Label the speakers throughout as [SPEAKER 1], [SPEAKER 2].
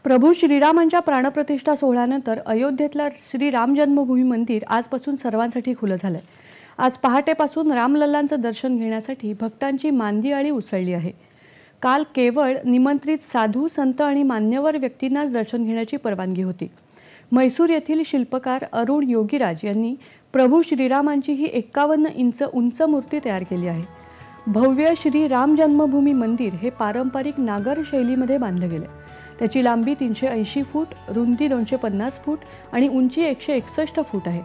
[SPEAKER 1] प्रभू श्रीरामांच्या प्राणप्रतिष्ठा सोहळ्यानंतर अयोध्येतलं श्री राम जन्मभूमी मंदिर आजपासून सर्वांसाठी खुलं झालंय। आज पहाटेपासून रामलल्लांचं दर्शन घेण्यासाठी भक्तांची मांदियाळी उसळली आहे। काल केवळ निमंत्रित साधू, संत आणि मान्यवर व्यक्तींनाच दर्शन घेण्याची परवानगी होती। म्हैसूर येथील शिल्पकार अरुण योगीराज यांनी प्रभू श्रीरामांची ही 51 इंच उंच मूर्ती तयार केली आहे। भव्य श्री राम जन्मभूमी मंदिर हे पारंपरिक नागर शैलीमध्ये बांधले गेले। त्याची लांबी 380 फूट, रुंदी 250 फूट आणि उंची 161 फूट आहे।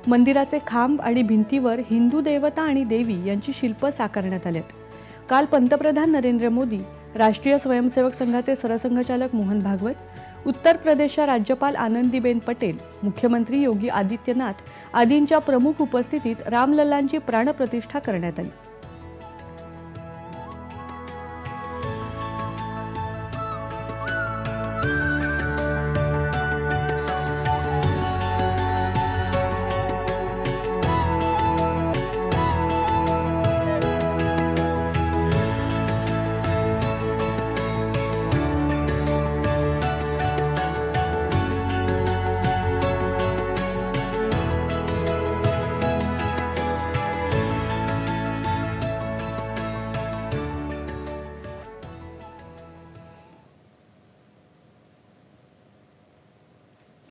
[SPEAKER 1] मंदिराचे खांब आणि भिंतीवर हिंदू देवता आणि देवी यांची शिल्प साकारण्यात आली आहेत। काल पंतप्रधान नरेंद्र मोदी, राष्ट्रीय स्वयंसेवक संघाचे सरसंघचालक मोहन भागवत, उत्तर प्रदेशच्या राज्यपाल आनंदीबेन पटेल, मुख्यमंत्री योगी आदित्यनाथ आदींच्या प्रमुख उपस्थितीत रामलल्लांची प्राणप्रतिष्ठा करण्यात आली।